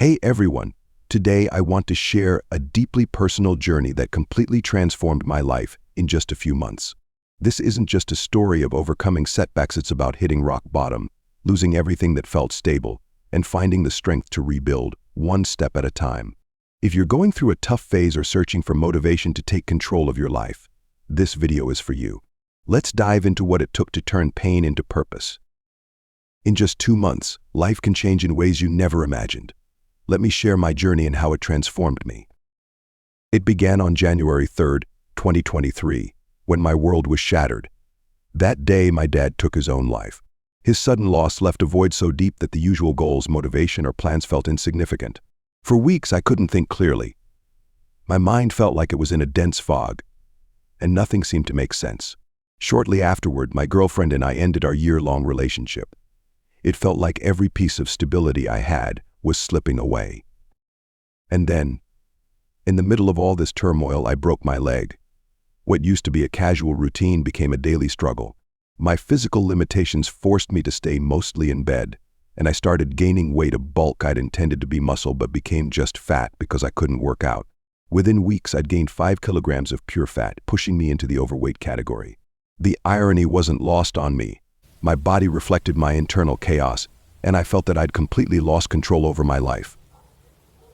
Hey everyone, today I want to share a deeply personal journey that completely transformed my life in just a few months. This isn't just a story of overcoming setbacks, it's about hitting rock bottom, losing everything that felt stable, and finding the strength to rebuild, one step at a time. If you're going through a tough phase or searching for motivation to take control of your life, this video is for you. Let's dive into what it took to turn pain into purpose. In just 2 months, life can change in ways you never imagined. Let me share my journey and how it transformed me. It began on January 3rd, 2023, when my world was shattered. That day, my dad took his own life. His sudden loss left a void so deep that the usual goals, motivation, or plans felt insignificant. For weeks, I couldn't think clearly. My mind felt like it was in a dense fog, and nothing seemed to make sense. Shortly afterward, my girlfriend and I ended our year-long relationship. It felt like every piece of stability I had was slipping away. And then, in the middle of all this turmoil, I broke my leg. What used to be a casual routine became a daily struggle. My physical limitations forced me to stay mostly in bed, and I started gaining weight, a bulk I'd intended to be muscle but became just fat because I couldn't work out. Within weeks, I'd gained 5 kilograms of pure fat, pushing me into the overweight category. The irony wasn't lost on me. My body reflected my internal chaos, and I felt that I'd completely lost control over my life.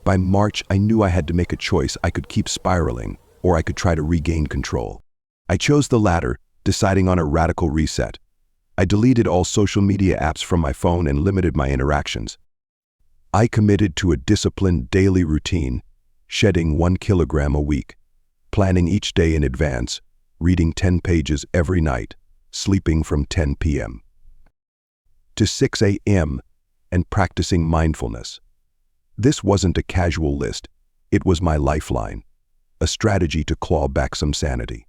By March, I knew I had to make a choice. I could keep spiraling, or I could try to regain control. I chose the latter, deciding on a radical reset. I deleted all social media apps from my phone and limited my interactions. I committed to a disciplined daily routine, shedding 1 kilogram a week, planning each day in advance, reading 10 pages every night, sleeping from 10 p.m. to 6 a.m., and practicing mindfulness. This wasn't a casual list, it was my lifeline, a strategy to claw back some sanity.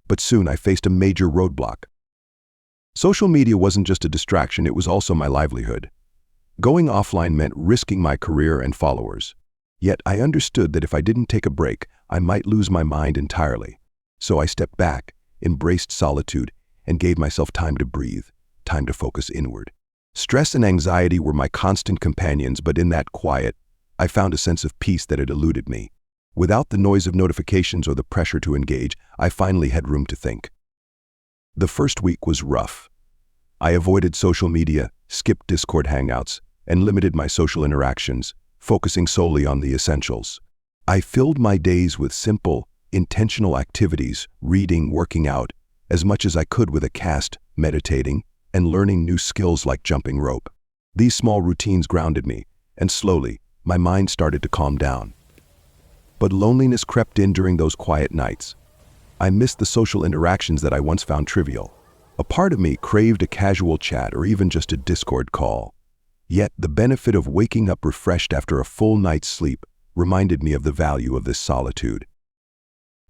But soon I faced a major roadblock. Social media wasn't just a distraction, it was also my livelihood. Going offline meant risking my career and followers. Yet I understood that if I didn't take a break, I might lose my mind entirely. So I stepped back, embraced solitude, and gave myself time to breathe, time to focus inward. Stress and anxiety were my constant companions, but in that quiet, I found a sense of peace that had eluded me. Without the noise of notifications or the pressure to engage, I finally had room to think. The first week was rough. I avoided social media, skipped Discord hangouts, and limited my social interactions, focusing solely on the essentials. I filled my days with simple, intentional activities, reading, working out, as much as I could with a cast, meditating, and learning new skills like jumping rope. These small routines grounded me, and slowly, my mind started to calm down. But loneliness crept in during those quiet nights. I missed the social interactions that I once found trivial. A part of me craved a casual chat or even just a Discord call. Yet the benefit of waking up refreshed after a full night's sleep reminded me of the value of this solitude.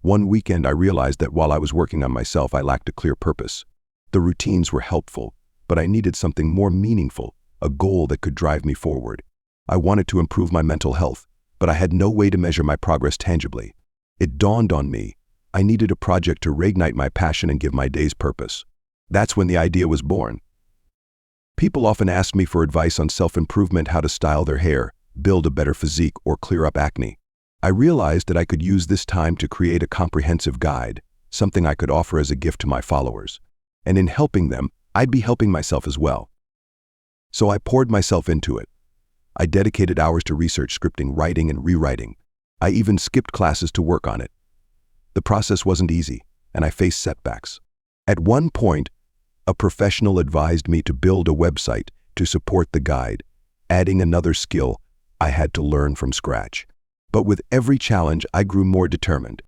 One weekend, I realized that while I was working on myself, I lacked a clear purpose. The routines were helpful, but I needed something more meaningful, a goal that could drive me forward. I wanted to improve my mental health, but I had no way to measure my progress tangibly. It dawned on me, I needed a project to reignite my passion and give my days purpose. That's when the idea was born. People often ask me for advice on self-improvement, how to style their hair, build a better physique, or clear up acne. I realized that I could use this time to create a comprehensive guide, something I could offer as a gift to my followers. And in helping them, I'd be helping myself as well. So I poured myself into it. I dedicated hours to research, scripting, writing, and rewriting. I even skipped classes to work on it. The process wasn't easy, and I faced setbacks. At one point, a professional advised me to build a website to support the guide, adding another skill I had to learn from scratch. But with every challenge, I grew more determined.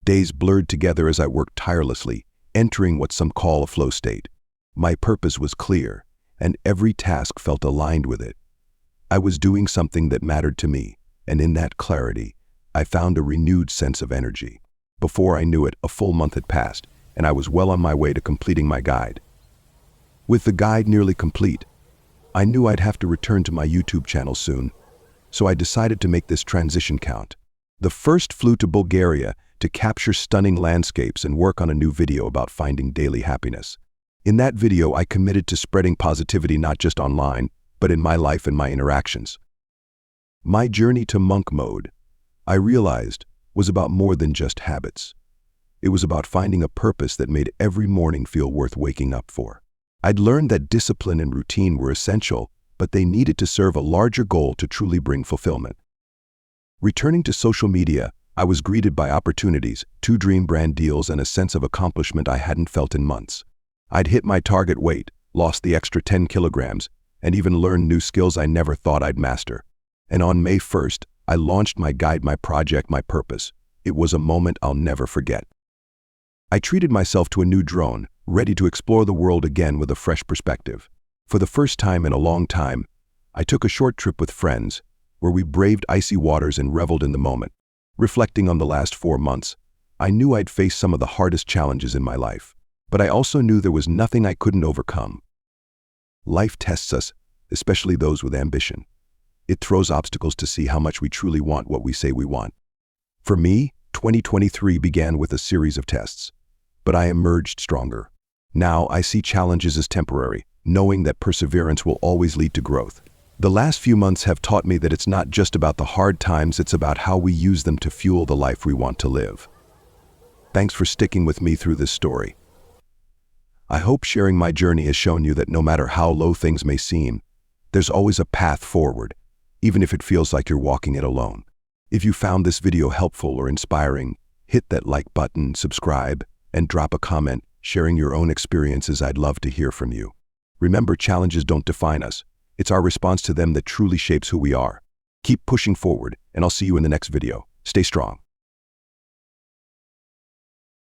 Days blurred together as I worked tirelessly, entering what some call a flow state. My purpose was clear, and every task felt aligned with it. I was doing something that mattered to me, and in that clarity, I found a renewed sense of energy. Before I knew it, a full month had passed, and I was well on my way to completing my guide. With the guide nearly complete, I knew I'd have to return to my YouTube channel soon, so I decided to make this transition count. The first flew to Bulgaria to capture stunning landscapes and work on a new video about finding daily happiness. In that video, I committed to spreading positivity not just online, but in my life and my interactions. My journey to monk mode, I realized, was about more than just habits. It was about finding a purpose that made every morning feel worth waking up for. I'd learned that discipline and routine were essential, but they needed to serve a larger goal to truly bring fulfillment. Returning to social media, I was greeted by opportunities, 2 dream brand deals, and a sense of accomplishment I hadn't felt in months. I'd hit my target weight, lost the extra 10 kilograms, and even learned new skills I never thought I'd master. And on May 1st, I launched my guide, my project, my purpose. It was a moment I'll never forget. I treated myself to a new drone, ready to explore the world again with a fresh perspective. For the first time in a long time, I took a short trip with friends, where we braved icy waters and reveled in the moment. Reflecting on the last 4 months, I knew I'd faced some of the hardest challenges in my life, but I also knew there was nothing I couldn't overcome. Life tests us, especially those with ambition. It throws obstacles to see how much we truly want what we say we want. For me, 2023 began with a series of tests, but I emerged stronger. Now I see challenges as temporary, knowing that perseverance will always lead to growth. The last few months have taught me that it's not just about the hard times, it's about how we use them to fuel the life we want to live. Thanks for sticking with me through this story. I hope sharing my journey has shown you that no matter how low things may seem, there's always a path forward, even if it feels like you're walking it alone. If you found this video helpful or inspiring, hit that like button, subscribe, and drop a comment sharing your own experiences. I'd love to hear from you. Remember, challenges don't define us. It's our response to them that truly shapes who we are. Keep pushing forward, and I'll see you in the next video. Stay strong.